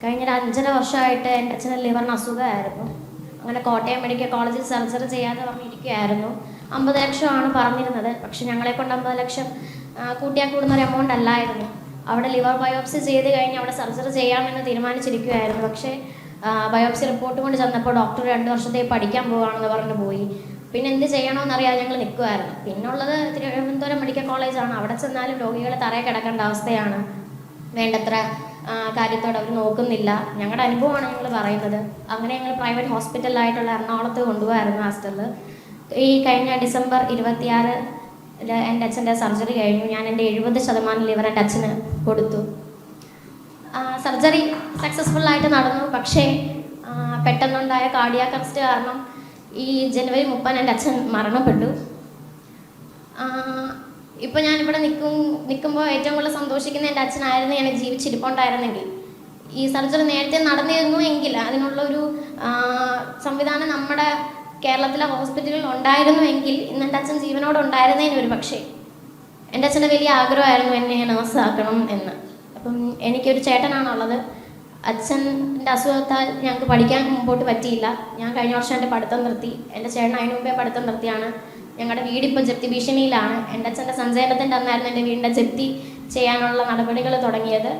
കഴിഞ്ഞ 5.5 വർഷമായിട്ട് എൻ്റെ അച്ഛന് ലിവറിന് അസുഖമായിരുന്നു. അങ്ങനെ കോട്ടയം മെഡിക്കൽ കോളേജിൽ സർജറി ചെയ്യാതെ പറഞ്ഞിരിക്കുകയായിരുന്നു. 50 ലക്ഷമാണ് പറഞ്ഞിരുന്നത്. പക്ഷെ ഞങ്ങളെ കൊണ്ട് 50 ലക്ഷം കൂട്ടിയാൽ കൂടുന്നൊരു എമൗണ്ട് അല്ലായിരുന്നു. അവിടെ ലിവർ ബയോപ്സി ചെയ്ത് കഴിഞ്ഞ് അവിടെ സർജറി ചെയ്യാമെന്ന് തീരുമാനിച്ചിരിക്കുകയായിരുന്നു. പക്ഷേ ബയോപ്സി റിപ്പോർട്ട് കൊണ്ട് ചെന്നപ്പോൾ ഡോക്ടർ 2 വർഷത്തേക്ക് പഠിക്കാൻ പോവുകയാണെന്ന് പറഞ്ഞ് പോയി. പിന്നെ എന്ത് ചെയ്യണമെന്നറിയാതെ ഞങ്ങൾ നിൽക്കുമായിരുന്നു. പിന്നുള്ളത് തിരുവനന്തപുരം മെഡിക്കൽ കോളേജാണ്. അവിടെ ചെന്നാലും രോഗികളെ തറയെ കിടക്കേണ്ട അവസ്ഥയാണ്. വേണ്ടത്ര കാര്യത്തോടെ അവർ നോക്കുന്നില്ല. ഞങ്ങളുടെ അനുഭവമാണ് ഞങ്ങൾ പറയുന്നത്. അങ്ങനെ ഞങ്ങൾ പ്രൈവറ്റ് ഹോസ്പിറ്റലായിട്ടുള്ള എറണാകുളത്ത് കൊണ്ടുപോകായിരുന്നു ഹാസ്റ്റലിൽ. ഈ കഴിഞ്ഞ ഡിസംബർ 26 എൻ്റെ അച്ഛൻ്റെ സർജറി കഴിഞ്ഞു. ഞാൻ എൻ്റെ 70% ലിവർ എൻ്റെ അച്ഛന് കൊടുത്തു. സർജറി സക്സസ്ഫുള്ളായിട്ട് നടന്നു. പക്ഷേ പെട്ടെന്നുണ്ടായ കാർഡിയാക് അറസ്റ്റ് കാരണം ഈ ജനുവരി 30 എൻ്റെ അച്ഛൻ മരണപ്പെട്ടു. ഇപ്പോൾ ഞാനിവിടെ നിൽക്കുമ്പോൾ ഏറ്റവും കൂടുതൽ സന്തോഷിക്കുന്ന എൻ്റെ അച്ഛനായിരുന്നു. ഞാൻ ജീവിച്ചിരിപ്പുണ്ടായിരുന്നെങ്കിൽ, ഈ സർജറി നേരത്തെ നടന്നിരുന്നു എങ്കിൽ, അതിനുള്ളൊരു സംവിധാനം നമ്മുടെ കേരളത്തിലെ ഹോസ്പിറ്റലിൽ ഉണ്ടായിരുന്നുവെങ്കിൽ ഇന്ന് എൻ്റെ അച്ഛൻ ജീവനോടെ ഉണ്ടായിരുന്നതിന് ഒരു പക്ഷേ. എൻ്റെ അച്ഛൻ്റെ വലിയ ആഗ്രഹമായിരുന്നു എന്നെ നഴ്സാക്കണം എന്ന്. അപ്പം എനിക്കൊരു ചേട്ടനാണുള്ളത്. അച്ഛൻ്റെ അസുഖത്താൽ ഞങ്ങൾക്ക് പഠിക്കാൻ മുമ്പോട്ട് പറ്റിയില്ല. ഞാൻ കഴിഞ്ഞ വർഷം എൻ്റെ പഠിത്തം നിർത്തി. എൻ്റെ ചേട്ടൻ അതിന് മുമ്പേ പഠിത്തം നിർത്തിയാണ്. ഞങ്ങളുടെ വീടിപ്പോൾ ജപ്തി ഭീഷണിയിലാണ്. എൻ്റെ അച്ഛൻ്റെ സഞ്ചയനത്തിൻ്റെ അന്നായിരുന്നു എൻ്റെ വീടിൻ്റെ ജപ്തി ചെയ്യാനുള്ള നടപടികൾ തുടങ്ങിയത്.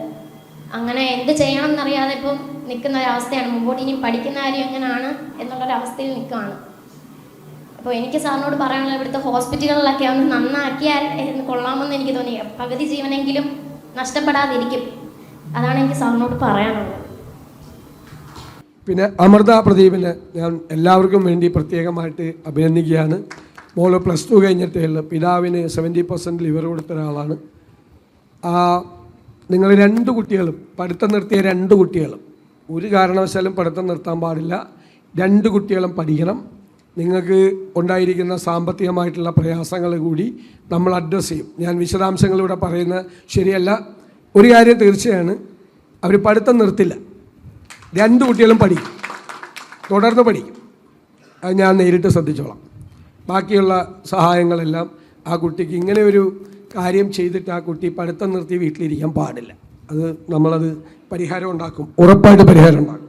അങ്ങനെ എന്ത് ചെയ്യണം എന്നറിയാതെ ഇപ്പം നിൽക്കുന്ന ഒരവസ്ഥയാണ്. മുമ്പോട്ട് ഇനിയും പഠിക്കുന്ന കാര്യം എങ്ങനെയാണ് എന്നുള്ളൊരവസ്ഥയിൽ നിൽക്കുകയാണ്. അപ്പോൾ എനിക്ക് സാറിനോട് പറയാനുള്ളത്, ഇവിടുത്തെ ഹോസ്പിറ്റലുകളിലൊക്കെ ഒന്ന് നന്നാക്കിയാൽ കൊള്ളാമെന്ന് എനിക്ക് തോന്നി. പകുതി ജീവനെങ്കിലും നഷ്ടപ്പെടാതിരിക്കും. അതാണ് എനിക്ക് സാറിനോട് പറയാനുള്ളത്. പിന്നെ അമൃത പ്രദീപിനെ ഞാൻ എല്ലാവർക്കും വേണ്ടി പ്രത്യേകമായിട്ട് അഭിനന്ദിക്കുകയാണ്. മോള് +2 കഴിഞ്ഞിട്ടേ ഉള്ളൂ. പിതാവിന് 70% ലിവർ കൊടുത്ത ഒരാളാണ്. നിങ്ങൾ 2 കുട്ടികളും പഠിത്തം നിർത്തിയ 2 കുട്ടികളും ഒരു കാരണവശാലും പഠിത്തം നിർത്താൻ പാടില്ല. 2 കുട്ടികളും പഠിക്കണം. നിങ്ങൾക്ക് ഉണ്ടായിരിക്കുന്ന സാമ്പത്തികമായിട്ടുള്ള പ്രയാസങ്ങൾ കൂടി നമ്മൾ അഡ്രസ്സ് ചെയ്യും. ഞാൻ വിശദാംശങ്ങളിലൂടെ പറയുന്നത് ശരിയല്ല. ഒരു കാര്യം തീർച്ചയാണ്, അവർ പഠിത്തം നിർത്തില്ല. 2 കുട്ടികളും പഠിക്കും, തുടർന്ന് പഠിക്കും. അത് ഞാൻ നേരിട്ട് ശ്രദ്ധിച്ചോളാം. ബാക്കിയുള്ള സഹായങ്ങളെല്ലാം ആ കുട്ടിക്ക് ഇങ്ങനെ ഒരു കാര്യം ചെയ്തിട്ട് ആ കുട്ടി പഠിത്തം നിർത്തി വീട്ടിലിരിക്കാൻ പാടില്ല. അത് നമ്മളത് പരിഹാരം ഉണ്ടാക്കും, ഉറപ്പായിട്ട് പരിഹാരം ഉണ്ടാക്കും.